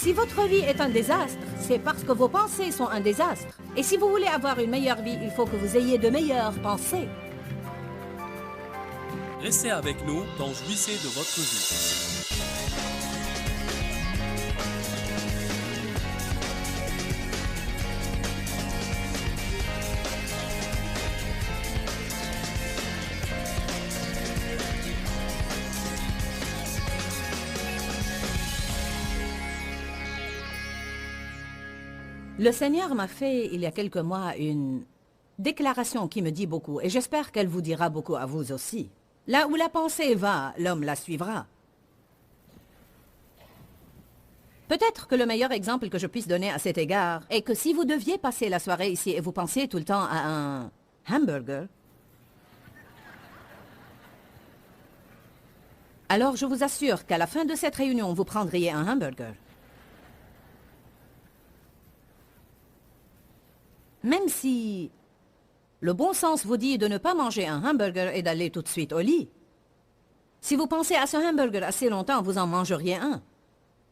Si votre vie est un désastre, c'est parce que vos pensées sont un désastre. Et si vous voulez avoir une meilleure vie, il faut que vous ayez de meilleures pensées. Restez avec nous dans Jouissez de votre vie. Le Seigneur m'a fait, il y a quelques mois, une déclaration qui me dit beaucoup, et j'espère qu'elle vous dira beaucoup à vous aussi. Là où la pensée va, l'homme la suivra. Peut-être que le meilleur exemple que je puisse donner à cet égard est que si vous deviez passer la soirée ici et vous pensiez tout le temps à un hamburger, alors je vous assure qu'à la fin de cette réunion, vous prendriez un hamburger. Même si le bon sens vous dit de ne pas manger un hamburger et d'aller tout de suite au lit, si vous pensez à ce hamburger assez longtemps, vous en mangeriez un.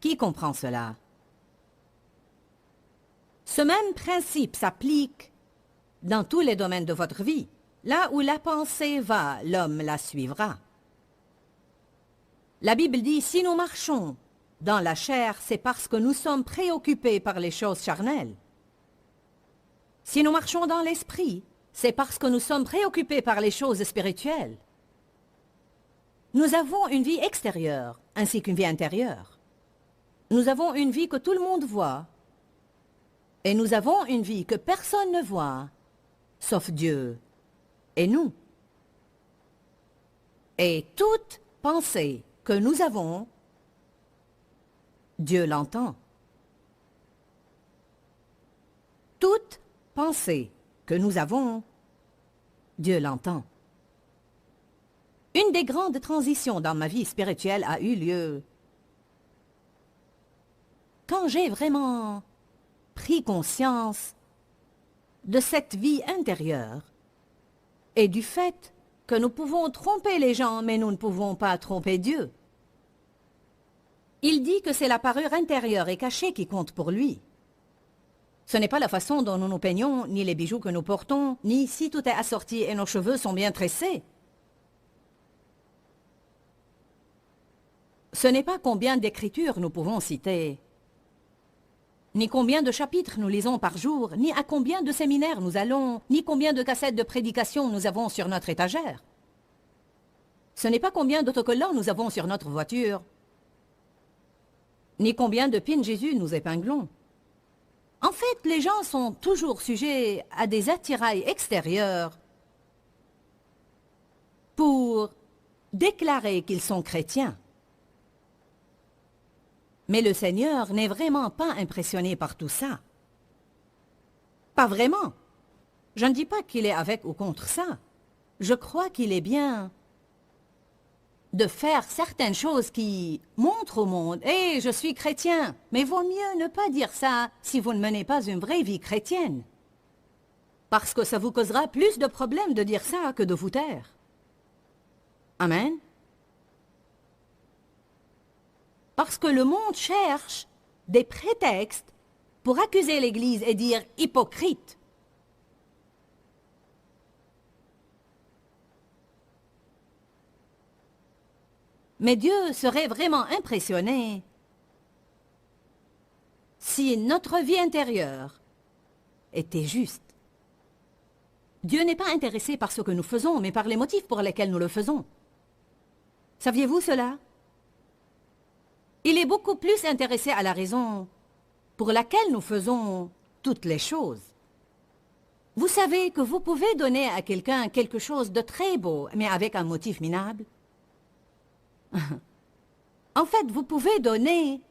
Qui comprend cela? Ce même principe s'applique dans tous les domaines de votre vie. Là où la pensée va, l'homme la suivra. La Bible dit, si nous marchons dans la chair, c'est parce que nous sommes préoccupés par les choses charnelles. Si nous marchons dans l'esprit, c'est parce que nous sommes préoccupés par les choses spirituelles. Nous avons une vie extérieure, ainsi qu'une vie intérieure. Nous avons une vie que tout le monde voit, et nous avons une vie que personne ne voit, sauf Dieu et nous. Et toute pensée que nous avons, Dieu l'entend. Toute pensée que nous avons, Dieu l'entend. Une des grandes transitions dans ma vie spirituelle a eu lieu quand j'ai vraiment pris conscience de cette vie intérieure et du fait que nous pouvons tromper les gens, mais nous ne pouvons pas tromper Dieu. Il dit que c'est la parure intérieure et cachée qui compte pour lui. Ce n'est pas la façon dont nous nous peignons, ni les bijoux que nous portons, ni si tout est assorti et nos cheveux sont bien tressés. Ce n'est pas combien d'écritures nous pouvons citer, ni combien de chapitres nous lisons par jour, ni à combien de séminaires nous allons, ni combien de cassettes de prédication nous avons sur notre étagère. Ce n'est pas combien d'autocollants nous avons sur notre voiture, ni combien de pins Jésus nous épinglons. En fait, les gens sont toujours sujets à des attirails extérieurs pour déclarer qu'ils sont chrétiens. Mais le Seigneur n'est vraiment pas impressionné par tout ça. Pas vraiment. Je ne dis pas qu'il est avec ou contre ça. Je crois qu'il est bien de faire certaines choses qui montrent au monde « Hé, je suis chrétien !» Mais vaut mieux ne pas dire ça si vous ne menez pas une vraie vie chrétienne. Parce que ça vous causera plus de problèmes de dire ça que de vous taire. Amen. Parce que le monde cherche des prétextes pour accuser l'Église et dire « hypocrite ». Mais Dieu serait vraiment impressionné si notre vie intérieure était juste. Dieu n'est pas intéressé par ce que nous faisons, mais par les motifs pour lesquels nous le faisons. Saviez-vous cela? Il est beaucoup plus intéressé à la raison pour laquelle nous faisons toutes les choses. Vous savez que vous pouvez donner à quelqu'un quelque chose de très beau, mais avec un motif minable. En fait, vous pouvez donner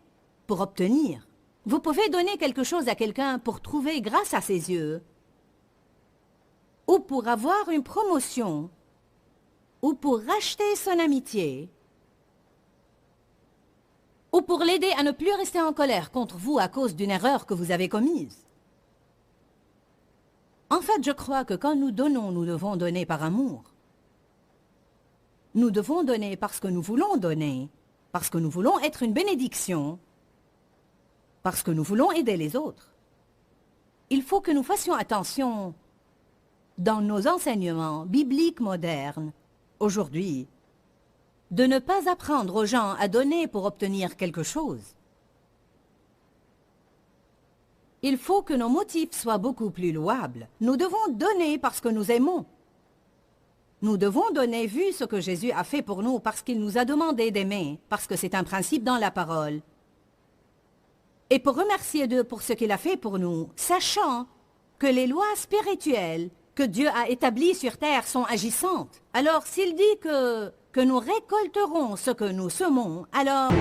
pour obtenir. Vous pouvez donner quelque chose à quelqu'un pour trouver grâce à ses yeux, ou pour avoir une promotion, ou pour racheter son amitié, ou pour l'aider à ne plus rester en colère contre vous à cause d'une erreur que vous avez commise. En fait, je crois que quand nous donnons, nous devons donner par amour. Nous devons donner parce que nous voulons donner, parce que nous voulons être une bénédiction, parce que nous voulons aider les autres. Il faut que nous fassions attention dans nos enseignements bibliques modernes, aujourd'hui, de ne pas apprendre aux gens à donner pour obtenir quelque chose. Il faut que nos motifs soient beaucoup plus louables. Nous devons donner parce que nous aimons. Nous devons donner vu ce que Jésus a fait pour nous parce qu'il nous a demandé d'aimer, parce que c'est un principe dans la parole. Et pour remercier Dieu pour ce qu'il a fait pour nous, sachant que les lois spirituelles que Dieu a établies sur terre sont agissantes. Alors s'il dit que nous récolterons ce que nous semons, alors...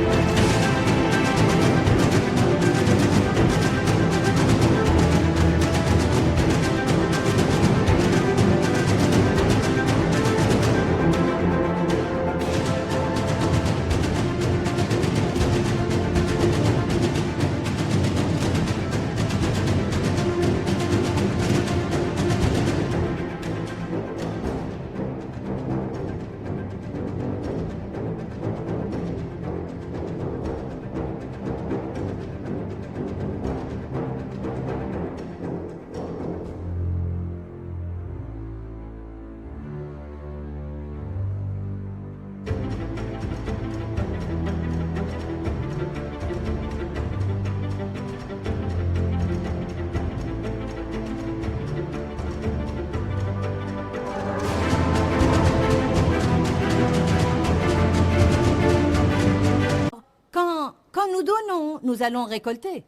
Quand nous donnons, nous allons récolter.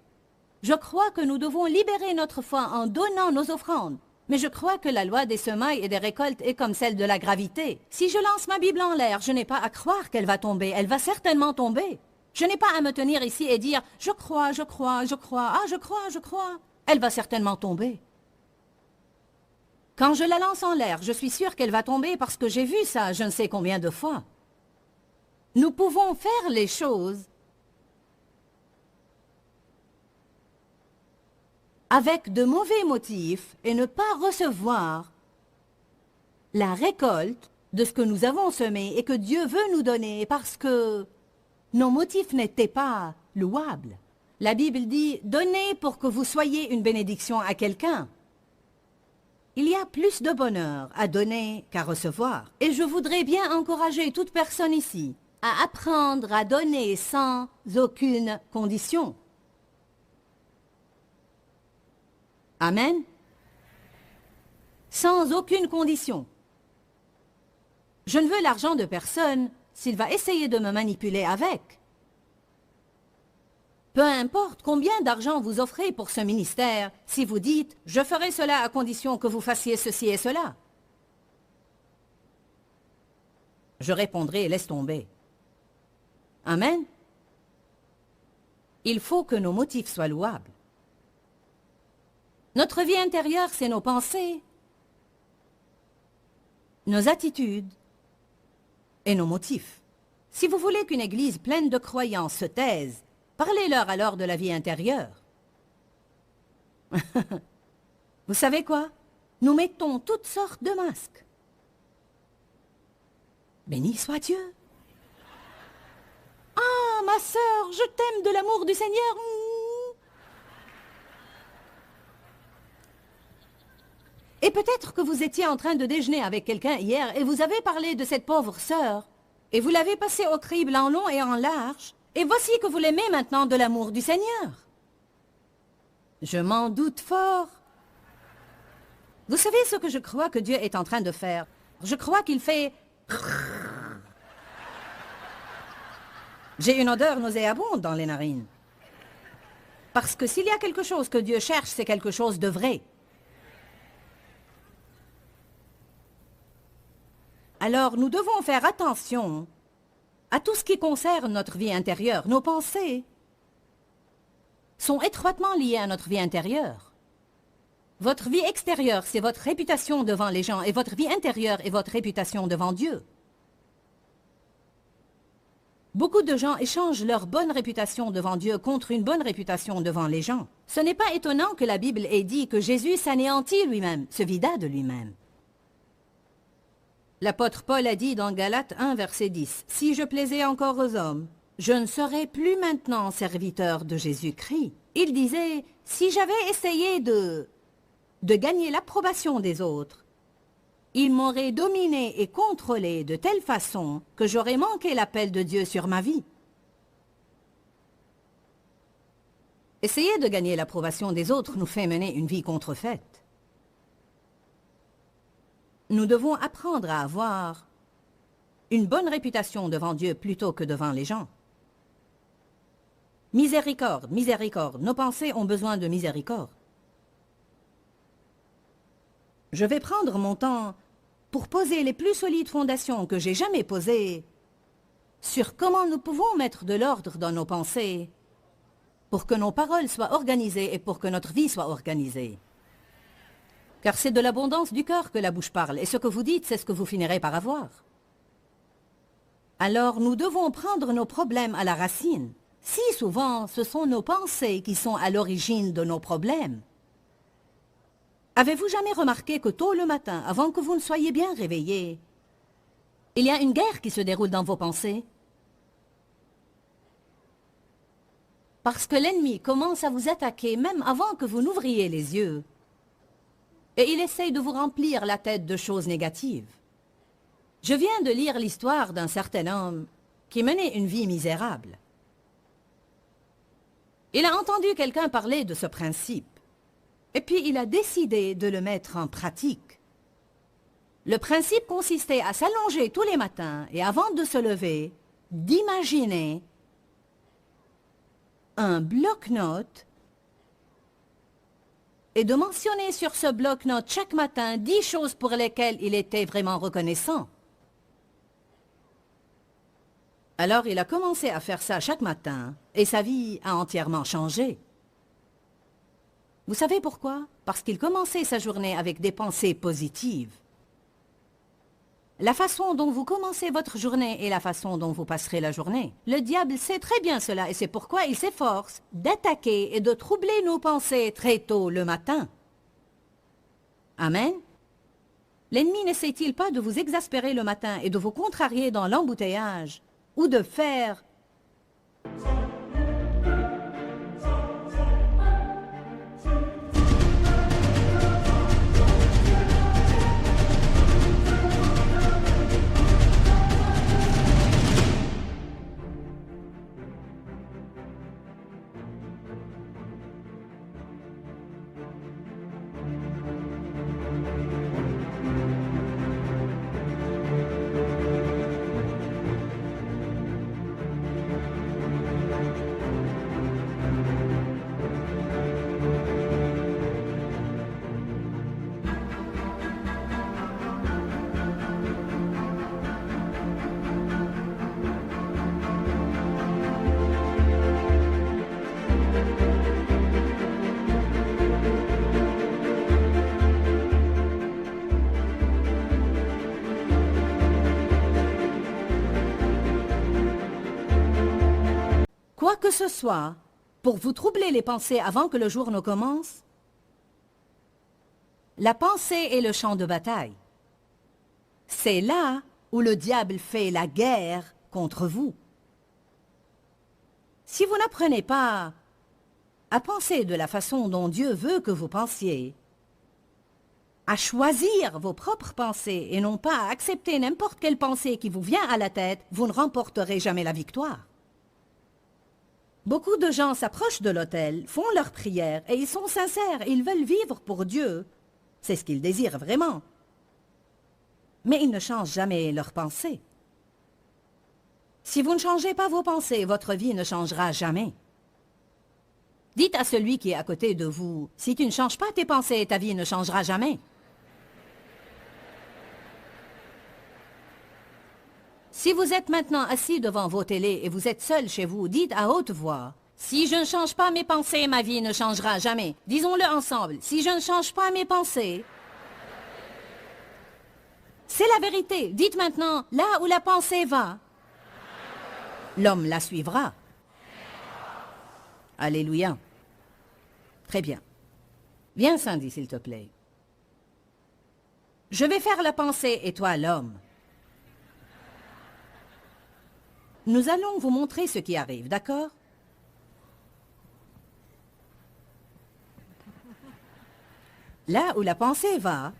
Je crois que nous devons libérer notre foi en donnant nos offrandes. Mais je crois que la loi des semailles et des récoltes est comme celle de la gravité. Si je lance ma Bible en l'air, je n'ai pas à croire qu'elle va tomber. Elle va certainement tomber. Je n'ai pas à me tenir ici et dire « Je crois, je crois, je crois, ah je crois, je crois ». Elle va certainement tomber. Quand je la lance en l'air, je suis sûre qu'elle va tomber parce que j'ai vu ça je ne sais combien de fois. Nous pouvons faire les choses avec de mauvais motifs et ne pas recevoir la récolte de ce que nous avons semé et que Dieu veut nous donner parce que nos motifs n'étaient pas louables. La Bible dit « Donnez pour que vous soyez une bénédiction à quelqu'un ». Il y a plus de bonheur à donner qu'à recevoir. Et je voudrais bien encourager toute personne ici à apprendre à donner sans aucune condition. Amen. Sans aucune condition. Je ne veux l'argent de personne s'il va essayer de me manipuler avec. Peu importe combien d'argent vous offrez pour ce ministère, si vous dites « Je ferai cela à condition que vous fassiez ceci et cela », je répondrai « Laisse tomber ». Amen. Il faut que nos motifs soient louables. Notre vie intérieure, c'est nos pensées, nos attitudes et nos motifs. Si vous voulez qu'une église pleine de croyants se taise, parlez-leur alors de la vie intérieure. Vous savez quoi? Nous mettons toutes sortes de masques. Béni soit Dieu. Ah, ma sœur, je t'aime de l'amour du Seigneur. Et peut-être que vous étiez en train de déjeuner avec quelqu'un hier et vous avez parlé de cette pauvre sœur. Et vous l'avez passée au crible en long et en large. Et voici que vous l'aimez maintenant de l'amour du Seigneur. Je m'en doute fort. Vous savez ce que je crois que Dieu est en train de faire? Je crois qu'il fait... J'ai une odeur nauséabonde dans les narines. Parce que s'il y a quelque chose que Dieu cherche, c'est quelque chose de vrai. Alors, nous devons faire attention à tout ce qui concerne notre vie intérieure. Nos pensées sont étroitement liées à notre vie intérieure. Votre vie extérieure, c'est votre réputation devant les gens, et votre vie intérieure est votre réputation devant Dieu. Beaucoup de gens échangent leur bonne réputation devant Dieu contre une bonne réputation devant les gens. Ce n'est pas étonnant que la Bible ait dit que Jésus s'anéantit lui-même, se vida de lui-même. L'apôtre Paul a dit dans Galates 1, verset 10, « Si je plaisais encore aux hommes, je ne serais plus maintenant serviteur de Jésus-Christ. Il disait, si j'avais essayé de gagner l'approbation des autres, ils m'auraient dominé et contrôlé de telle façon que j'aurais manqué l'appel de Dieu sur ma vie. Essayer de gagner l'approbation des autres nous fait mener une vie contrefaite. Nous devons apprendre à avoir une bonne réputation devant Dieu plutôt que devant les gens. Miséricorde, miséricorde, nos pensées ont besoin de miséricorde. Je vais prendre mon temps pour poser les plus solides fondations que j'ai jamais posées sur comment nous pouvons mettre de l'ordre dans nos pensées pour que nos paroles soient organisées et pour que notre vie soit organisée. Car c'est de l'abondance du cœur que la bouche parle, et ce que vous dites, c'est ce que vous finirez par avoir. Alors nous devons prendre nos problèmes à la racine. Si souvent, ce sont nos pensées qui sont à l'origine de nos problèmes. Avez-vous jamais remarqué que tôt le matin, avant que vous ne soyez bien réveillés, il y a une guerre qui se déroule dans vos pensées? Parce que l'ennemi commence à vous attaquer même avant que vous n'ouvriez les yeux. Et il essaye de vous remplir la tête de choses négatives. Je viens de lire l'histoire d'un certain homme qui menait une vie misérable. Il a entendu quelqu'un parler de ce principe, et puis il a décidé de le mettre en pratique. Le principe consistait à s'allonger tous les matins et avant de se lever, d'imaginer un bloc-notes et de mentionner sur ce bloc-notes chaque matin 10 choses pour lesquelles il était vraiment reconnaissant. Alors il a commencé à faire ça chaque matin et sa vie a entièrement changé. Vous savez pourquoi? Parce qu'il commençait sa journée avec des pensées positives. La façon dont vous commencez votre journée est la façon dont vous passerez la journée. Le diable sait très bien cela et c'est pourquoi il s'efforce d'attaquer et de troubler nos pensées très tôt le matin. Amen. L'ennemi n'essaie-t-il pas de vous exaspérer le matin et de vous contrarier dans l'embouteillage ou de faire quoi que ce soit pour vous troubler les pensées avant que le jour ne commence? La pensée est le champ de bataille. C'est là où le diable fait la guerre contre vous. Si vous n'apprenez pas à penser de la façon dont Dieu veut que vous pensiez, à choisir vos propres pensées et non pas à accepter n'importe quelle pensée qui vous vient à la tête, vous ne remporterez jamais la victoire. Beaucoup de gens s'approchent de l'autel, font leurs prières et ils sont sincères, ils veulent vivre pour Dieu. C'est ce qu'ils désirent vraiment. Mais ils ne changent jamais leurs pensées. Si vous ne changez pas vos pensées, votre vie ne changera jamais. Dites à celui qui est à côté de vous, si tu ne changes pas tes pensées, ta vie ne changera jamais. Si vous êtes maintenant assis devant vos télés et vous êtes seul chez vous, dites à haute voix, « Si je ne change pas mes pensées, ma vie ne changera jamais. » Disons-le ensemble, « Si je ne change pas mes pensées... » C'est la vérité. Dites maintenant, là où la pensée va, l'homme la suivra. Alléluia. Très bien. Viens, Sandy, s'il te plaît. Je vais faire la pensée et toi l'homme. Nous allons vous montrer ce qui arrive, d'accord? Là où la pensée va,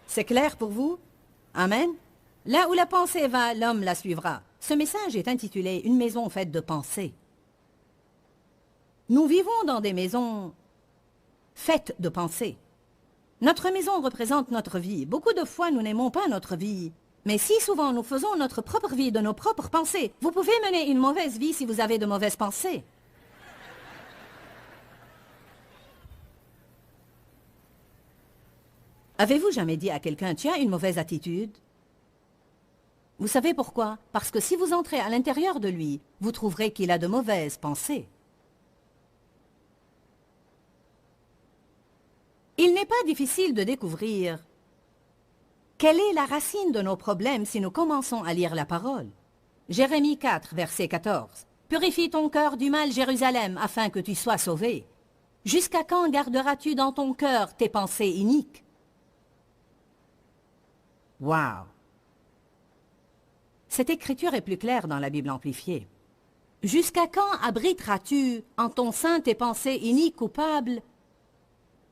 c'est clair pour vous? Amen? Là où la pensée va, l'homme la suivra. Ce message est intitulé « Une maison faite de pensée ». Nous vivons dans des maisons faites de pensée. Notre maison représente notre vie. Beaucoup de fois, nous n'aimons pas notre vie. Mais si souvent, nous faisons notre propre vie de nos propres pensées. Vous pouvez mener une mauvaise vie si vous avez de mauvaises pensées. Avez-vous jamais dit à quelqu'un « Tu as une mauvaise attitude » ? Vous savez pourquoi? Parce que si vous entrez à l'intérieur de lui, vous trouverez qu'il a de mauvaises pensées. Il n'est pas difficile de découvrir quelle est la racine de nos problèmes si nous commençons à lire la parole. Jérémie 4, verset 14. « Purifie ton cœur du mal, Jérusalem, afin que tu sois sauvé. Jusqu'à quand garderas-tu dans ton cœur tes pensées iniques? » Wow! Cette écriture est plus claire dans la Bible amplifiée. « Jusqu'à quand abriteras-tu en ton sein tes pensées iniques, coupables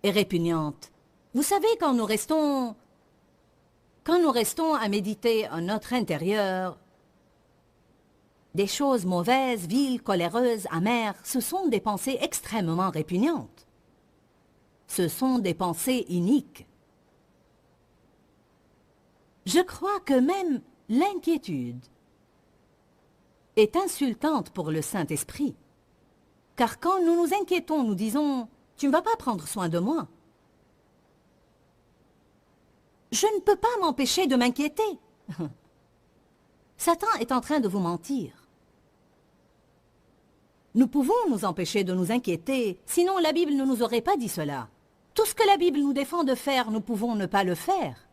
et répugnantes? » Vous savez, quand nous restons à méditer en notre intérieur, des choses mauvaises, viles, coléreuses, amères, ce sont des pensées extrêmement répugnantes. Ce sont des pensées iniques. Je crois que même l'inquiétude est insultante pour le Saint-Esprit. Car quand nous nous inquiétons, nous disons « Tu ne vas pas prendre soin de moi ». Je ne peux pas m'empêcher de m'inquiéter. Satan est en train de vous mentir. Nous pouvons nous empêcher de nous inquiéter, sinon la Bible ne nous aurait pas dit cela. Tout ce que la Bible nous défend de faire, nous pouvons ne pas le faire.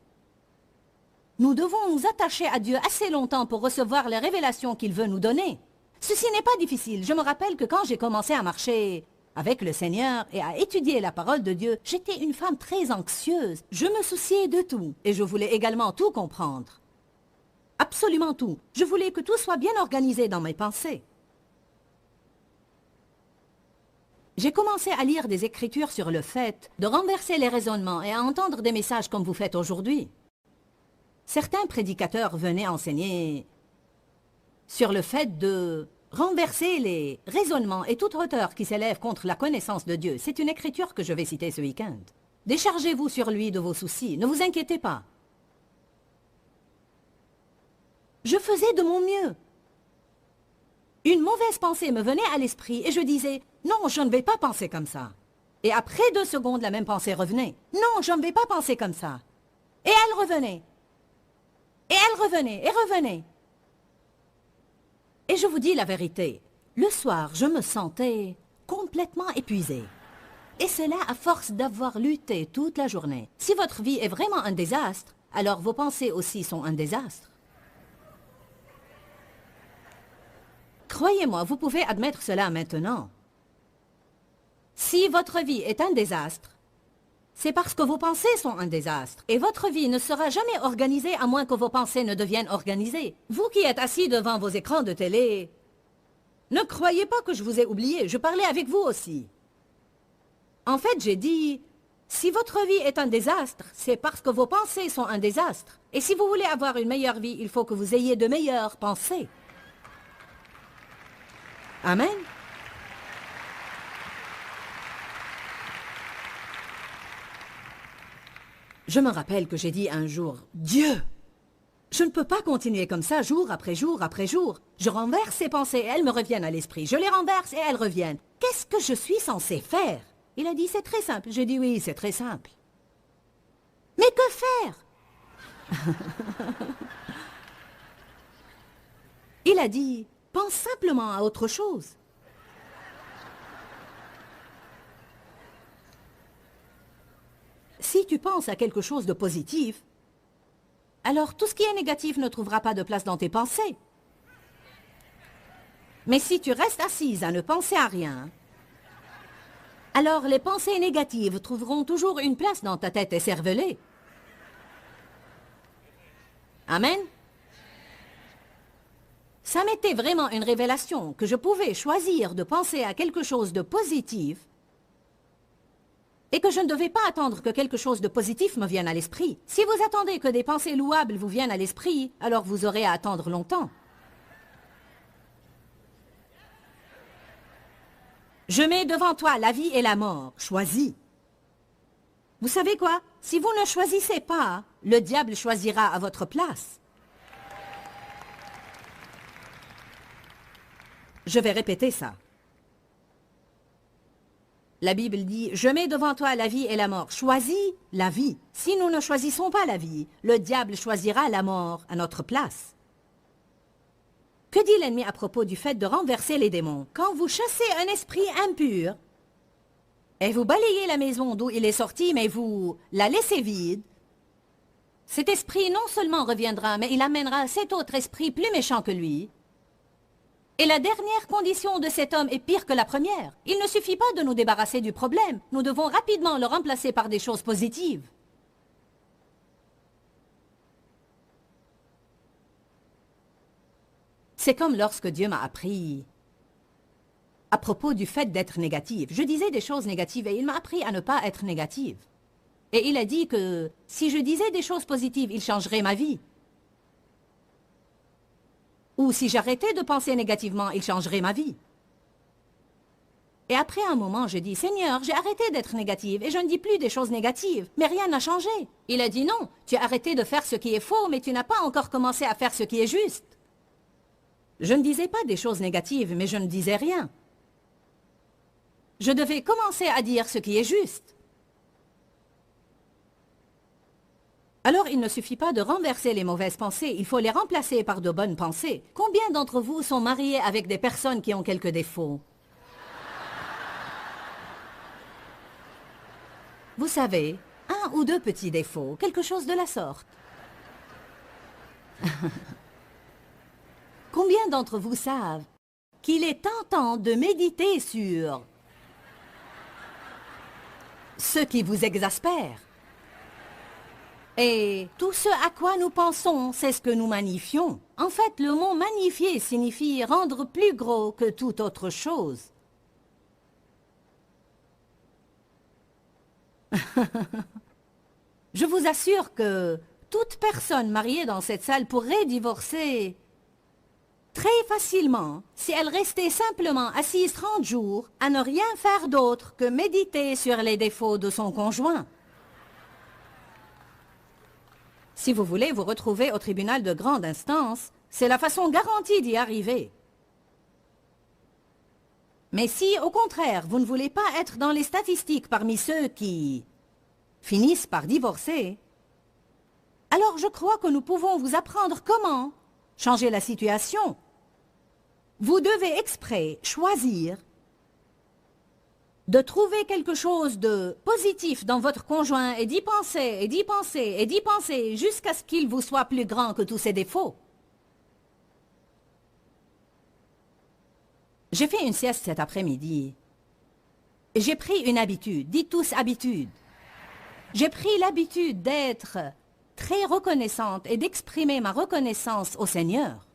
Nous devons nous attacher à Dieu assez longtemps pour recevoir les révélations qu'il veut nous donner. Ceci n'est pas difficile. Je me rappelle que quand j'ai commencé à marcher avec le Seigneur et à étudier la parole de Dieu, j'étais une femme très anxieuse. Je me souciais de tout et je voulais également tout comprendre. Absolument tout. Je voulais que tout soit bien organisé dans mes pensées. J'ai commencé à lire des écritures sur le fait de renverser les raisonnements et à entendre des messages comme vous faites aujourd'hui. Certains prédicateurs venaient enseigner sur le fait de renverser les raisonnements et toute hauteur qui s'élève contre la connaissance de Dieu. C'est une écriture que je vais citer ce week-end. Déchargez-vous sur lui de vos soucis, ne vous inquiétez pas. Je faisais de mon mieux. Une mauvaise pensée me venait à l'esprit et je disais « Non, je ne vais pas penser comme ça ». Et après 2 secondes, la même pensée revenait « Non, je ne vais pas penser comme ça ». Et elle revenait. Et elle revenait, et revenait. Et je vous dis la vérité, le soir, je me sentais complètement épuisée. Et cela à force d'avoir lutté toute la journée. Si votre vie est vraiment un désastre, alors vos pensées aussi sont un désastre. Croyez-moi, vous pouvez admettre cela maintenant. Si votre vie est un désastre, c'est parce que vos pensées sont un désastre. Et votre vie ne sera jamais organisée à moins que vos pensées ne deviennent organisées. Vous qui êtes assis devant vos écrans de télé, ne croyez pas que je vous ai oublié, je parlais avec vous aussi. En fait, j'ai dit, si votre vie est un désastre, c'est parce que vos pensées sont un désastre. Et si vous voulez avoir une meilleure vie, il faut que vous ayez de meilleures pensées. Amen. Je me rappelle que j'ai dit un jour, « Dieu, je ne peux pas continuer comme ça jour après jour après jour. Je renverse ces pensées, elles me reviennent à l'esprit. Je les renverse et elles reviennent. Qu'est-ce que je suis censé faire ?» Il a dit, « C'est très simple. » J'ai dit, « Oui, c'est très simple. » Mais que faire? Il a dit, « Pense simplement à autre chose. » Si tu penses à quelque chose de positif, alors tout ce qui est négatif ne trouvera pas de place dans tes pensées. Mais si tu restes assise à ne penser à rien, alors les pensées négatives trouveront toujours une place dans ta tête écervelée. Amen. Ça m'était vraiment une révélation que je pouvais choisir de penser à quelque chose de positif et que je ne devais pas attendre que quelque chose de positif me vienne à l'esprit. Si vous attendez que des pensées louables vous viennent à l'esprit, alors vous aurez à attendre longtemps. Je mets devant toi la vie et la mort. Choisis. Vous savez quoi? Si vous ne choisissez pas, le diable choisira à votre place. Je vais répéter ça. La Bible dit, je mets devant toi la vie et la mort. Choisis la vie. Si nous ne choisissons pas la vie, le diable choisira la mort à notre place. Que dit l'ennemi à propos du fait de renverser les démons? Quand vous chassez un esprit impur, et vous balayez la maison d'où il est sorti, mais vous la laissez vide, cet esprit non seulement reviendra, mais il amènera cet autre esprit plus méchant que lui. Et la dernière condition de cet homme est pire que la première. Il ne suffit pas de nous débarrasser du problème. Nous devons rapidement le remplacer par des choses positives. C'est comme lorsque Dieu m'a appris à propos du fait d'être négative. Je disais des choses négatives et il m'a appris à ne pas être négative. Et il a dit que si je disais des choses positives, il changerait ma vie. Ou si j'arrêtais de penser négativement, il changerait ma vie. Et après un moment, je dis, Seigneur, j'ai arrêté d'être négative et je ne dis plus des choses négatives, mais rien n'a changé. Il a dit non, tu as arrêté de faire ce qui est faux, mais tu n'as pas encore commencé à faire ce qui est juste. Je ne disais pas des choses négatives, mais je ne disais rien. Je devais commencer à dire ce qui est juste. Alors il ne suffit pas de renverser les mauvaises pensées, il faut les remplacer par de bonnes pensées. Combien d'entre vous sont mariés avec des personnes qui ont quelques défauts? Vous savez, un ou deux petits défauts, quelque chose de la sorte. Combien d'entre vous savent qu'il est tentant de méditer sur ce qui vous exaspère? Et tout ce à quoi nous pensons, c'est ce que nous magnifions. En fait, le mot magnifier signifie rendre plus gros que toute autre chose. Je vous assure que toute personne mariée dans cette salle pourrait divorcer très facilement si elle restait simplement assise 30 jours à ne rien faire d'autre que méditer sur les défauts de son conjoint. Si vous voulez vous retrouver au tribunal de grande instance, c'est la façon garantie d'y arriver. Mais si, au contraire, vous ne voulez pas être dans les statistiques parmi ceux qui finissent par divorcer, alors je crois que nous pouvons vous apprendre comment changer la situation. Vous devez exprès choisir de trouver quelque chose de positif dans votre conjoint et d'y penser, et d'y penser, et d'y penser, jusqu'à ce qu'il vous soit plus grand que tous ses défauts. J'ai fait une sieste cet après-midi. J'ai pris une habitude, dites tous habitude. J'ai pris l'habitude d'être très reconnaissante et d'exprimer ma reconnaissance au Seigneur.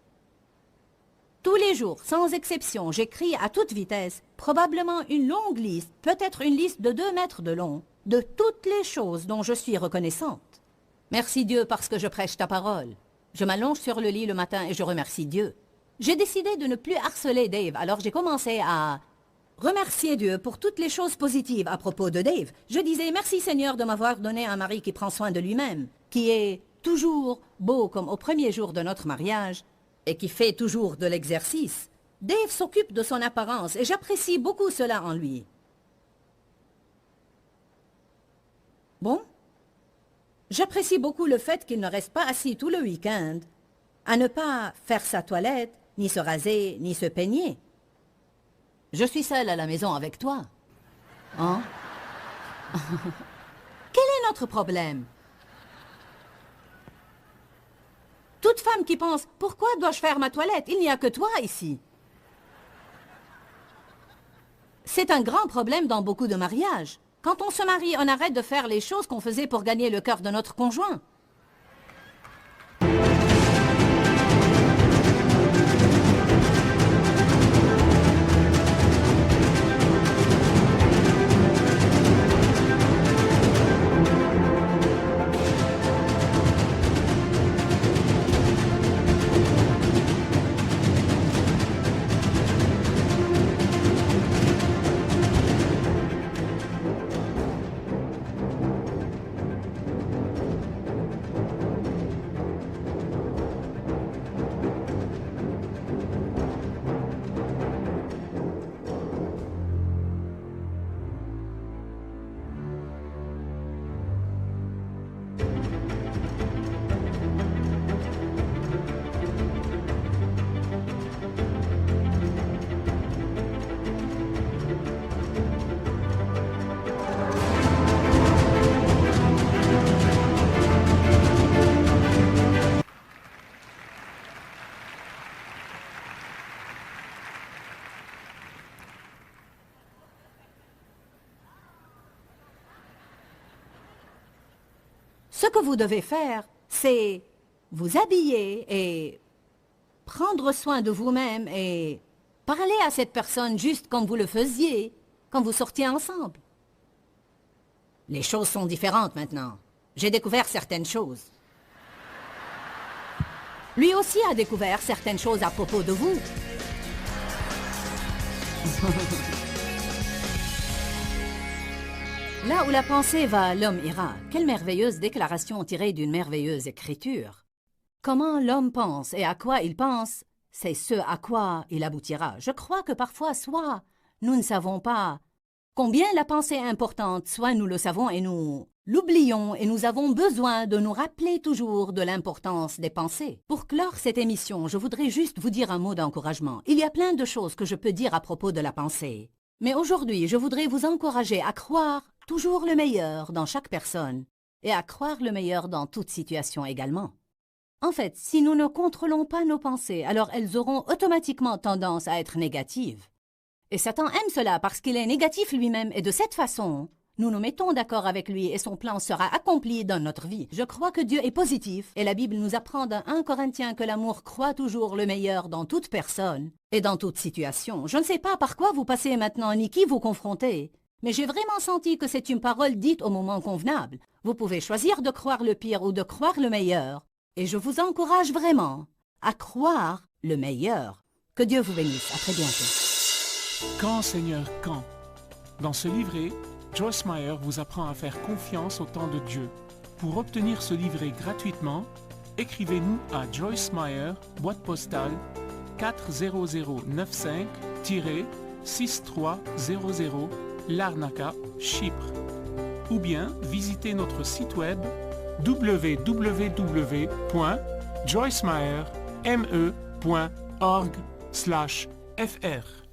Tous les jours, sans exception, j'écris à toute vitesse, probablement une longue liste, peut-être une liste de 2 mètres de long, de toutes les choses dont je suis reconnaissante. Merci Dieu parce que je prêche ta parole. Je m'allonge sur le lit le matin et je remercie Dieu. J'ai décidé de ne plus harceler Dave, alors j'ai commencé à remercier Dieu pour toutes les choses positives à propos de Dave. Je disais merci Seigneur de m'avoir donné un mari qui prend soin de lui-même, qui est toujours beau comme au premier jour de notre mariage, et qui fait toujours de l'exercice. Dave s'occupe de son apparence et j'apprécie beaucoup cela en lui. Bon, j'apprécie beaucoup le fait qu'il ne reste pas assis tout le week-end à ne pas faire sa toilette, ni se raser, ni se peigner. Je suis seule à la maison avec toi. Hein? Quel est notre problème? Toute femme qui pense « Pourquoi dois-je faire ma toilette? Il n'y a que toi ici. » C'est un grand problème dans beaucoup de mariages. Quand on se marie, on arrête de faire les choses qu'on faisait pour gagner le cœur de notre conjoint. Ce que vous devez faire, c'est vous habiller et prendre soin de vous-même et parler à cette personne juste comme vous le faisiez quand vous sortiez ensemble. Les choses sont différentes maintenant. J'ai découvert certaines choses. Lui aussi a découvert certaines choses à propos de vous. Là où la pensée va, l'homme ira. Quelle merveilleuse déclaration tirée d'une merveilleuse écriture. Comment l'homme pense et à quoi il pense, c'est ce à quoi il aboutira. Je crois que parfois, soit nous ne savons pas combien la pensée est importante, soit nous le savons et nous l'oublions et nous avons besoin de nous rappeler toujours de l'importance des pensées. Pour clore cette émission, je voudrais juste vous dire un mot d'encouragement. Il y a plein de choses que je peux dire à propos de la pensée. Mais aujourd'hui, je voudrais vous encourager à croire toujours le meilleur dans chaque personne et à croire le meilleur dans toute situation également. En fait, si nous ne contrôlons pas nos pensées, alors elles auront automatiquement tendance à être négatives. Et Satan aime cela parce qu'il est négatif lui-même et de cette façon, nous nous mettons d'accord avec lui et son plan sera accompli dans notre vie. Je crois que Dieu est positif et la Bible nous apprend dans 1 Corinthiens que l'amour croit toujours le meilleur dans toute personne et dans toute situation. Je ne sais pas par quoi vous passez maintenant ni qui vous confrontez, mais j'ai vraiment senti que c'est une parole dite au moment convenable. Vous pouvez choisir de croire le pire ou de croire le meilleur. Et je vous encourage vraiment à croire le meilleur. Que Dieu vous bénisse. À très bientôt. Quand, Seigneur, quand? Dans ce livret, Joyce Meyer vous apprend à faire confiance au temps de Dieu. Pour obtenir ce livret gratuitement, écrivez-nous à Joyce Meyer, boîte postale 40095-6300, Larnaca, Chypre. Ou bien visitez notre site web www.joycemeyer.org/fr.